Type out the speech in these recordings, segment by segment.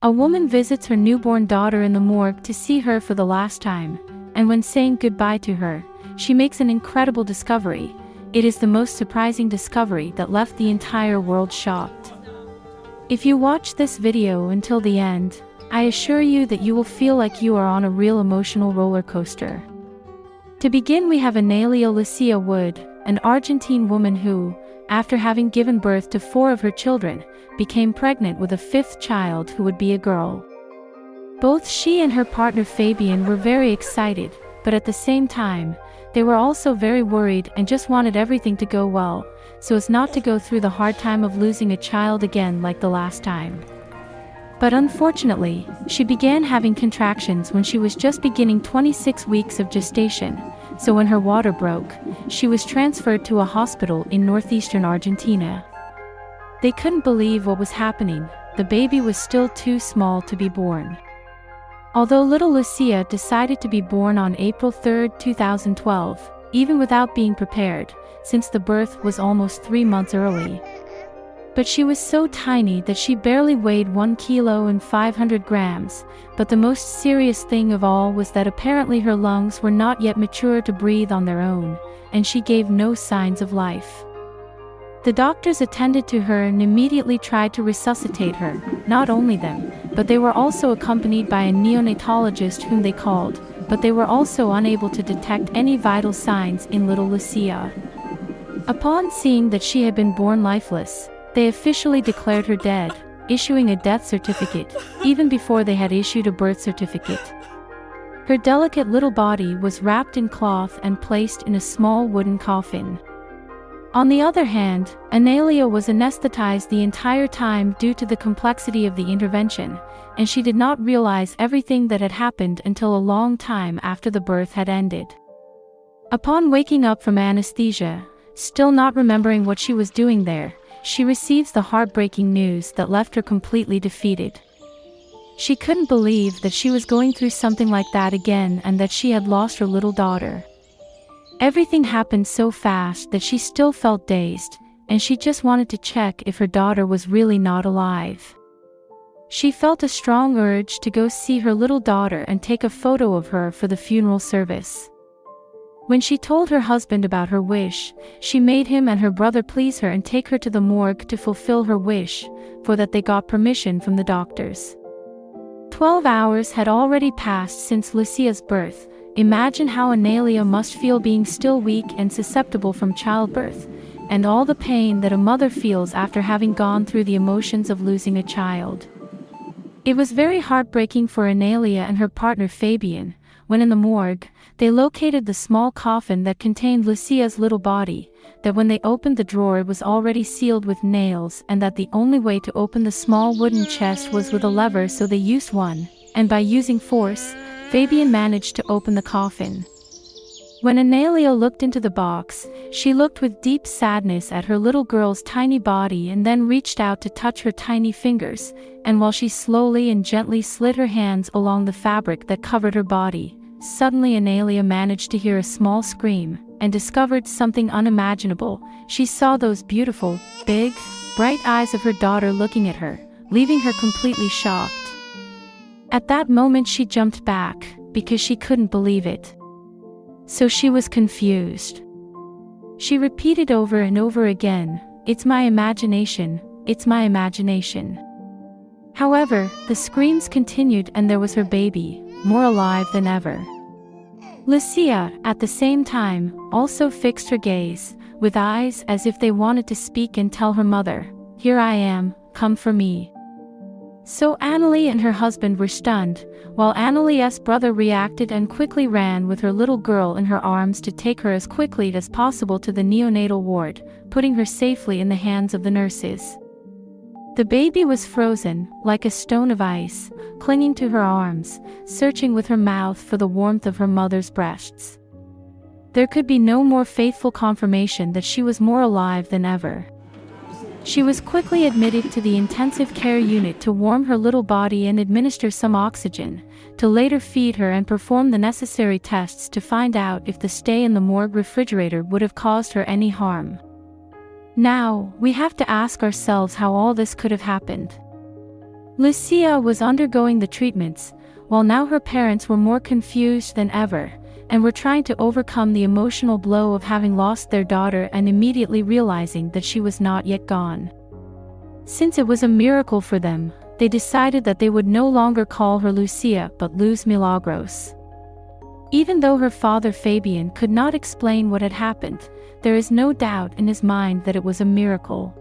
A woman visits her newborn daughter in the morgue to see her for the last time, and when saying goodbye to her, she makes an incredible discovery. It is the most surprising discovery that left the entire world shocked. If you watch this video until the end, I assure you that you will feel like you are on a real emotional roller coaster. To begin, we have Analia Lucia Wood, an Argentine woman who, after having given birth to 4 of her children, became pregnant with a 5th child who would be a girl. Both she and her partner Fabian were very excited, but at the same time, they were also very worried and just wanted everything to go well, so as not to go through the hard time of losing a child again like the last time. But unfortunately, she began having contractions when she was just beginning 26 weeks of gestation, so when her water broke, she was transferred to a hospital in northeastern Argentina. They couldn't believe what was happening. The baby was still too small to be born. Although little Lucia decided to be born on April 3, 2012, even without being prepared, since the birth was almost 3 months early. But she was so tiny that she barely weighed 1 kilo and 500 grams, but the most serious thing of all was that apparently her lungs were not yet mature to breathe on their own, and she gave no signs of life. The doctors attended to her and immediately tried to resuscitate her, not only them, but they were also accompanied by a neonatologist whom they called, but they were also unable to detect any vital signs in little Lucia. Upon seeing that she had been born lifeless, they officially declared her dead, issuing a death certificate, even before they had issued a birth certificate. Her delicate little body was wrapped in cloth and placed in a small wooden coffin. On the other hand, Analia was anesthetized the entire time due to the complexity of the intervention, and she did not realize everything that had happened until a long time after the birth had ended. Upon waking up from anesthesia, still not remembering what she was doing there, she receives the heartbreaking news that left her completely defeated. She couldn't believe that she was going through something like that again and that she had lost her little daughter. Everything happened so fast that she still felt dazed, and she just wanted to check if her daughter was really not alive. She felt a strong urge to go see her little daughter and take a photo of her for the funeral service. When she told her husband about her wish, she made him and her brother please her and take her to the morgue to fulfill her wish, for that they got permission from the doctors. 12 hours had already passed since Lucia's birth. Imagine how Analia must feel being still weak and susceptible from childbirth, and all the pain that a mother feels after having gone through the emotions of losing a child. It was very heartbreaking for Analia and her partner Fabian, when in the morgue, they located the small coffin that contained Lucia's little body, that when they opened the drawer it was already sealed with nails, and that the only way to open the small wooden chest was with a lever, so they used one, and by using force, Fabian managed to open the coffin. When Analia looked into the box, she looked with deep sadness at her little girl's tiny body and then reached out to touch her tiny fingers, and while she slowly and gently slid her hands along the fabric that covered her body, suddenly Analia managed to hear a small scream, and discovered something unimaginable. She saw those beautiful, big, bright eyes of her daughter looking at her, leaving her completely shocked. At that moment she jumped back, because she couldn't believe it. So she was confused. She repeated over and over again, "It's my imagination, it's my imagination." However, the screams continued and there was her baby, more alive than ever. Lucia, at the same time, also fixed her gaze, with eyes as if they wanted to speak and tell her mother, "Here I am, come for me." So Annalie and her husband were stunned, while Annalie's brother reacted and quickly ran with her little girl in her arms to take her as quickly as possible to the neonatal ward, putting her safely in the hands of the nurses. The baby was frozen, like a stone of ice, clinging to her arms, searching with her mouth for the warmth of her mother's breasts. There could be no more faithful confirmation that she was more alive than ever. She was quickly admitted to the intensive care unit to warm her little body and administer some oxygen, to later feed her and perform the necessary tests to find out if the stay in the morgue refrigerator would have caused her any harm. Now, we have to ask ourselves how all this could have happened. Lucia was undergoing the treatments, while now her parents were more confused than ever, and were trying to overcome the emotional blow of having lost their daughter and immediately realizing that she was not yet gone. Since it was a miracle for them, they decided that they would no longer call her Lucia but Luz Milagros. Even though her father Fabian could not explain what had happened, there is no doubt in his mind that it was a miracle.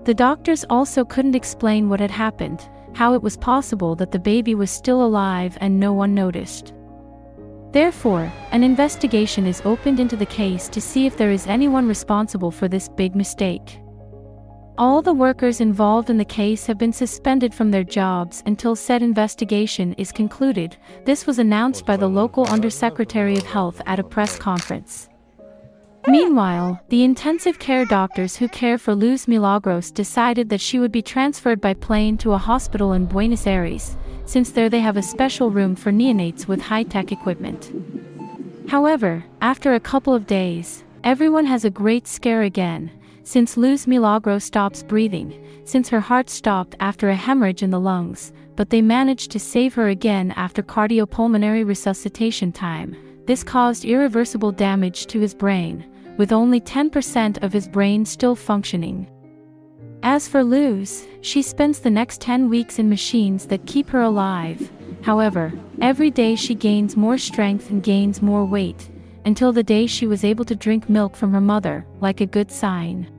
The doctors also couldn't explain what had happened, how it was possible that the baby was still alive and no one noticed. Therefore, an investigation is opened into the case to see if there is anyone responsible for this big mistake. All the workers involved in the case have been suspended from their jobs until said investigation is concluded. This was announced by the local Undersecretary of Health at a press conference. Meanwhile, the intensive care doctors who care for Luz Milagros decided that she would be transferred by plane to a hospital in Buenos Aires, since there they have a special room for neonates with high-tech equipment. However, after a couple of days, everyone has a great scare again, since Luz Milagros stops breathing, since her heart stopped after a hemorrhage in the lungs, but they managed to save her again after cardiopulmonary resuscitation time. This caused irreversible damage to his brain, with only 10% of his brain still functioning. As for Luz, she spends the next 10 weeks in machines that keep her alive. However, every day she gains more strength and gains more weight, until the day she was able to drink milk from her mother, like a good sign.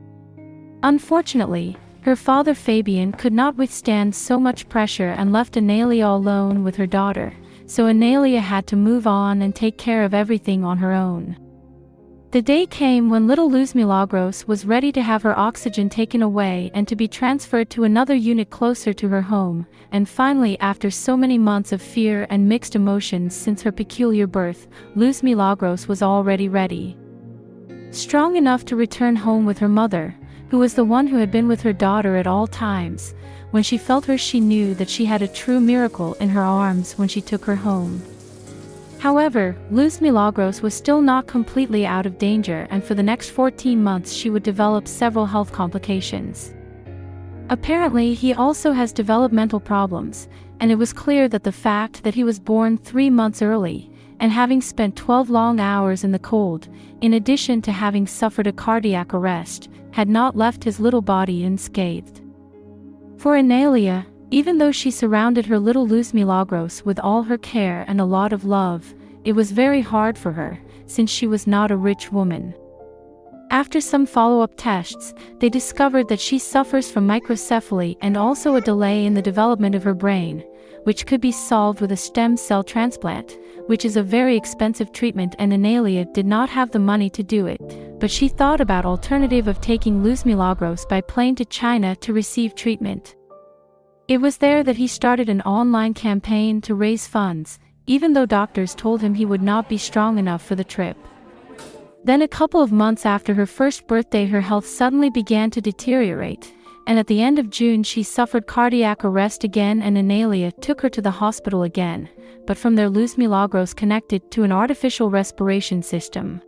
Unfortunately, her father Fabian could not withstand so much pressure and left Analia alone with her daughter, so Analia had to move on and take care of everything on her own. The day came when little Luz Milagros was ready to have her oxygen taken away and to be transferred to another unit closer to her home, and finally, after so many months of fear and mixed emotions since her peculiar birth, Luz Milagros was already ready. Strong enough to return home with her mother, who was the one who had been with her daughter at all times. When she felt her, she knew that she had a true miracle in her arms when she took her home. However, Luz Milagros was still not completely out of danger, and for the next 14 months she would develop several health complications. Apparently, he also has developmental problems, and it was clear that the fact that he was born 3 months early, and having spent 12 long hours in the cold, in addition to having suffered a cardiac arrest, had not left his little body unscathed. For Analia, even though she surrounded her little Luz Milagros with all her care and a lot of love, it was very hard for her, since she was not a rich woman. After some follow-up tests, they discovered that she suffers from microcephaly and also a delay in the development of her brain, which could be solved with a stem cell transplant, which is a very expensive treatment, and Analia did not have the money to do it, but she thought about alternative of taking Luz Milagros by plane to China to receive treatment. It was there that he started an online campaign to raise funds, even though doctors told him he would not be strong enough for the trip. Then a couple of months after her first birthday, her health suddenly began to deteriorate, and at the end of June she suffered cardiac arrest again, and Analia took her to the hospital again, but from there Luz Milagros connected to an artificial respiration system,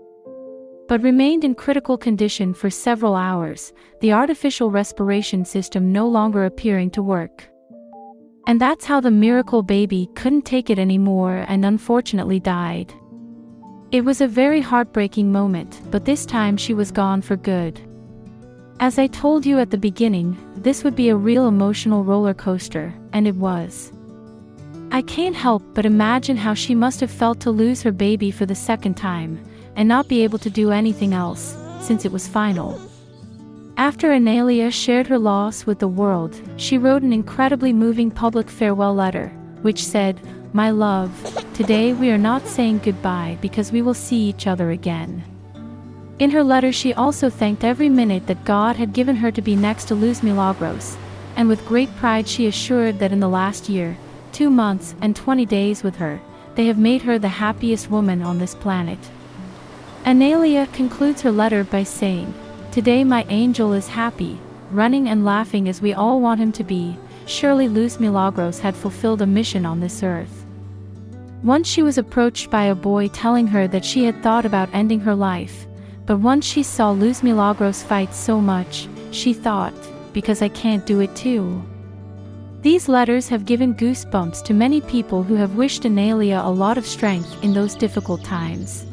but remained in critical condition for several hours, the artificial respiration system no longer appearing to work. And that's how the miracle baby couldn't take it anymore and unfortunately died. It was a very heartbreaking moment, but this time she was gone for good. As I told you at the beginning, this would be a real emotional roller coaster, and it was. I can't help but imagine how she must have felt to lose her baby for the second time, and not be able to do anything else, since it was final. After Analia shared her loss with the world, she wrote an incredibly moving public farewell letter, which said, "My love, today we are not saying goodbye because we will see each other again." In her letter she also thanked every minute that God had given her to be next to Luz Milagros, and with great pride she assured that in the last year, 2 months and 20 days with her, they have made her the happiest woman on this planet. Analia concludes her letter by saying, "Today my angel is happy, running and laughing as we all want him to be." Surely Luz Milagros had fulfilled a mission on this earth. Once she was approached by a boy telling her that she had thought about ending her life, but once she saw Luz Milagros fight so much, she thought, because I can't do it too. These letters have given goosebumps to many people who have wished Analia a lot of strength in those difficult times.